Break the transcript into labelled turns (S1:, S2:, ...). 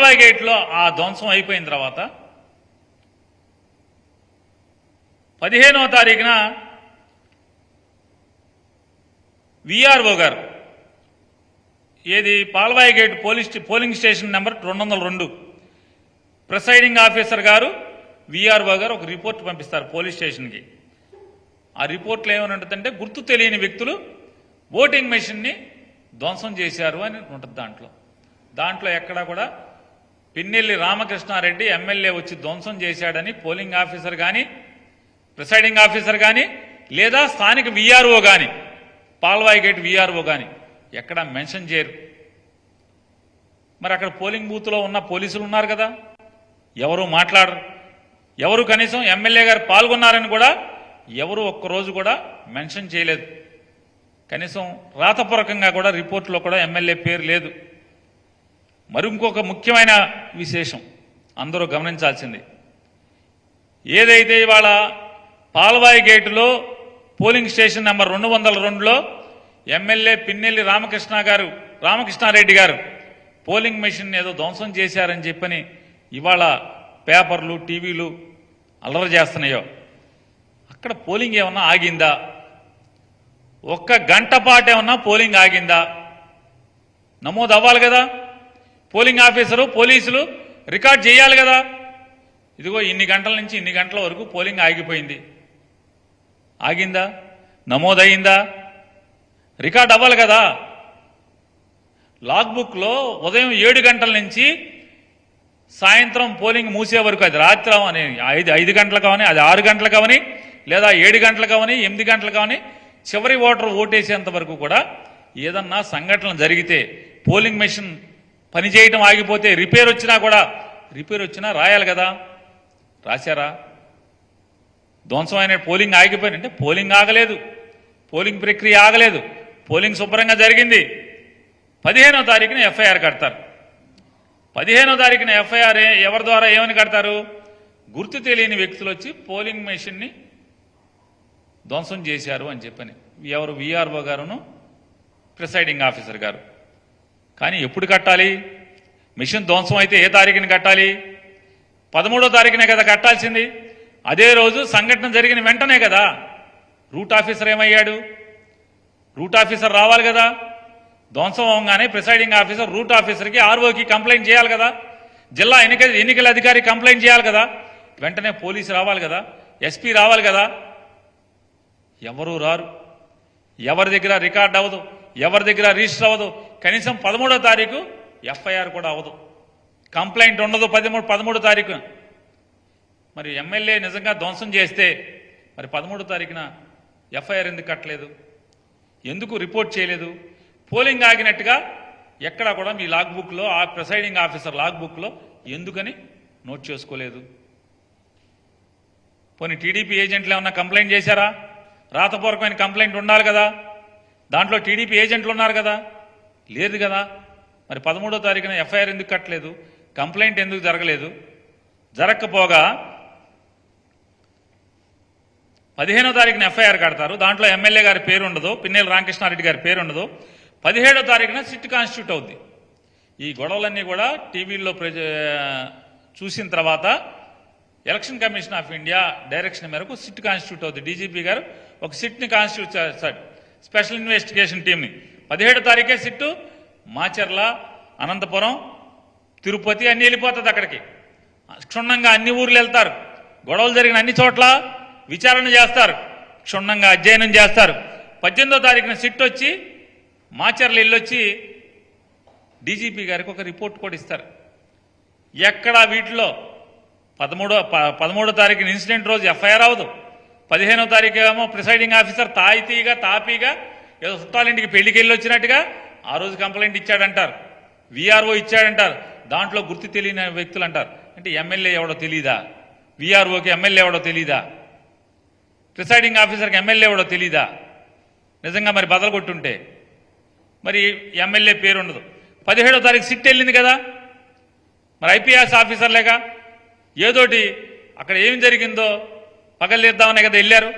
S1: పాల్వాయి గేట్లో ఆ ధ్వంసం అయిపోయిన తర్వాత 15వ తారీఖున విఆర్ఓ గారు ఏది Palvai gate polling station number 202 presiding officer గారు విఆర్ఓ గారు ఒక రిపోర్ట్ పంపిస్తారు పోలీస్ స్టేషన్కి. ఆ రిపోర్ట్లో ఏమని ఉంటుందంటే గుర్తు తెలియని వ్యక్తులు ఓటింగ్ మెషిన్ని ధ్వంసం చేశారు అని ఉంటుంది. దాంట్లో ఎక్కడా కూడా పిన్నెల్లి రామకృష్ణారెడ్డి ఎమ్మెల్యే వచ్చి ధ్వంసం చేశాడని పోలింగ్ ఆఫీసర్ కానీ ప్రిసైడింగ్ ఆఫీసర్ కానీ లేదా స్థానిక విఆర్ఓ కానీ పాల్వాయి గేట్ విఆర్ఓ కానీ ఎక్కడా మెన్షన్ చేయరు. మరి అక్కడ పోలింగ్ బూత్లో ఉన్న పోలీసులు ఉన్నారు కదా, ఎవరు మాట్లాడరు. ఎవరు కనీసం ఎమ్మెల్యే గారు పాల్గొన్నారని కూడా ఎవరు ఒక్కరోజు కూడా మెన్షన్ చేయలేదు. కనీసం రాతపూర్వకంగా కూడా రిపోర్ట్లో కూడా ఎమ్మెల్యే పేరు లేదు. మరి ఇంకొక ముఖ్యమైన విశేషం అందరూ గమనించాల్సింది, ఏదైతే ఇవాళ పాల్వాయి గేటులో పోలింగ్ స్టేషన్ నెంబర్ 202లో MLA Pinnelli Ramakrishnareddy garu polling machine ఏదో ధ్వంసం చేశారని చెప్పని ఇవాళ పేపర్లు టీవీలు అల్లరి చేస్తున్నాయో, అక్కడ పోలింగ్ ఏమన్నా ఆగిందా? ఒక్క గంట పాటు ఏమన్నా పోలింగ్ ఆగిందా? నమోదు అవ్వాలి కదా, పోలింగ్ ఆఫీసరు పోలీసులు రికార్డ్ చేయాలి కదా. ఇదిగో ఇన్ని గంటల నుంచి ఇన్ని గంటల వరకు పోలింగ్ ఆగిపోయింది, ఆగిందా? నమోదయ్యిందా? రికార్డ్ అవ్వాలి కదా. లాగ్ బుక్లో ఉదయం 7 గంటల నుంచి సాయంత్రం పోలింగ్ మూసే వరకు, అది రాత్రి అవని 5 గంటలకు అవని, అది 6 గంటలకు అవని, లేదా 7 గంటలకు అవని, 8 గంటలకు అవని, చివరి ఓటర్ ఓటేసేంత వరకు కూడా ఏదన్నా సంఘటన జరిగితే పోలింగ్ మెషిన్ పనిచేయటం ఆగిపోతే రిపేర్ వచ్చినా రాయాలి కదా. రాశారా? ధ్వంసమైన పోలింగ్ ఆగిపోయినంటే పోలింగ్ ఆగలేదు, పోలింగ్ ప్రక్రియ ఆగలేదు, పోలింగ్ శుభ్రంగా జరిగింది. 15వ తారీఖున ఎఫ్ఐఆర్ కడతారు. 15వ తారీఖున ఎఫ్ఐఆర్ ఎవరి ద్వారా ఏమని కడతారు? గుర్తు తెలియని వ్యక్తులు వచ్చి పోలింగ్ మెషిన్ని ధ్వంసం చేశారు అని చెప్పని. ఎవరు? విఆర్ఓ గారును ప్రిసైడింగ్ ఆఫీసర్ గారు. కానీ ఎప్పుడు కట్టాలి? మెషిన్ ధ్వంసం అయితే ఏ తారీఖుని కట్టాలి? 13వ తారీఖునే కదా కట్టాల్సింది. అదే రోజు సంఘటన జరిగిన వెంటనే కదా. రూట్ ఆఫీసర్ ఏమయ్యాడు? రూట్ ఆఫీసర్ రావాలి కదా. ధ్వంసం అవగానే ప్రిసైడింగ్ ఆఫీసర్ రూట్ ఆఫీసర్కి ఆర్ఓకి కంప్లైంట్ చేయాలి కదా. జిల్లా ఎన్నికల అధికారి కంప్లైంట్ చేయాలి కదా. వెంటనే పోలీసు రావాలి కదా, ఎస్పీ రావాలి కదా. ఎవరు రారు. ఎవరి దగ్గర రికార్డ్ అవ్వదు, ఎవరి దగ్గర రిజిస్టర్ అవ్వదు. కనీసం 13వ తారీఖు ఎఫ్ఐఆర్ కూడా అవ్వదు, కంప్లైంట్ ఉండదు 13వ తారీఖు. మరి ఎమ్మెల్యే నిజంగా ధ్వంసం చేస్తే మరి 13వ తారీఖున ఎఫ్ఐఆర్ ఎందుకు కట్టలేదు? ఎందుకు రిపోర్ట్ చేయలేదు? పోలింగ్ ఆగినట్టుగా ఎక్కడా కూడా మీ లాగ్ బుక్లో, ఆ ప్రిసైడింగ్ ఆఫీసర్ లాగ్ బుక్లో ఎందుకని నోట్ చేసుకోలేదు? పోనీ టీడీపీ ఏజెంట్లు ఏమన్నా కంప్లైంట్ చేశారా? రాతపూర్వకమైన కంప్లైంట్ ఉండాలి కదా. దాంట్లో టీడీపీ ఏజెంట్లు ఉన్నారు కదా, లేదు కదా. మరి 13వ తారీఖున ఎఫ్ఐఆర్ ఎందుకు కట్టలేదు? కంప్లైంట్ ఎందుకు జరగలేదు? జరగకపోగా 15వ తారీఖున ఎఫ్ఐఆర్ కడతారు. దాంట్లో ఎమ్మెల్యే గారి పేరు ఉండదు, పిన్నెల్లి రామకృష్ణారెడ్డి గారి పేరు ఉండదు. 17వ తారీఖున సిట్ కాన్స్టిట్యూట్ అవుద్ది. ఈ గొడవలన్నీ కూడా టీవీల్లో చూసిన తర్వాత election commission of India direction మేరకు సిట్ కాన్స్టిట్యూట్ అవుతుంది. డీజీపీ గారు ఒక సిట్ని కాన్స్టిట్యూట్ చేస్తాడు, స్పెషల్ ఇన్వెస్టిగేషన్ టీంని. 17వ తారీఖే సిట్టు మాచర్ల, అనంతపురం, తిరుపతి అన్ని వెళ్ళిపోతుంది. అక్కడికి క్షుణ్ణంగా అన్ని ఊర్లు వెళ్తారు, గొడవలు జరిగిన అన్ని చోట్ల విచారణ చేస్తారు, క్షుణ్ణంగా అధ్యయనం చేస్తారు. 18వ తారీఖున సిట్ వచ్చి మాచర్ల వెళ్ళొచ్చి డీజీపీ గారికి ఒక రిపోర్ట్ కూడా ఇస్తారు. ఎక్కడా వీటిలో 13వ తారీఖున ఇన్సిడెంట్ రోజు ఎఫ్ఐఆర్ అవ్వదు. 15వ తారీఖు ఏమో ప్రిసైడింగ్ ఆఫీసర్ తాపీగా ఏదో చుట్టాలింటికి పెళ్లికి వెళ్ళి వచ్చినట్టుగా ఆ రోజు కంప్లైంట్ ఇచ్చాడంటారు, విఆర్ఓ ఇచ్చాడంటారు. దాంట్లో గుర్తు తెలియని వ్యక్తులు అంటారు. అంటే ఎమ్మెల్యే ఎవడో తెలీదా? విఆర్ఓకి ఎమ్మెల్యే ఎవడో తెలీదా? ప్రిసైడింగ్ ఆఫీసర్కి ఎమ్మెల్యే ఎవడో తెలీదా? నిజంగా మరి బదలు కొట్టుంటే మరి ఎమ్మెల్యే పేరు ఉండదు. 17వ తారీఖు సిట్ వెళ్ళింది కదా, మరి ఐపీఎస్ ఆఫీసర్లేగా ఏదోటి అక్కడ ఏం జరిగిందో పగలేద్దామనే కదా వెళ్ళారు.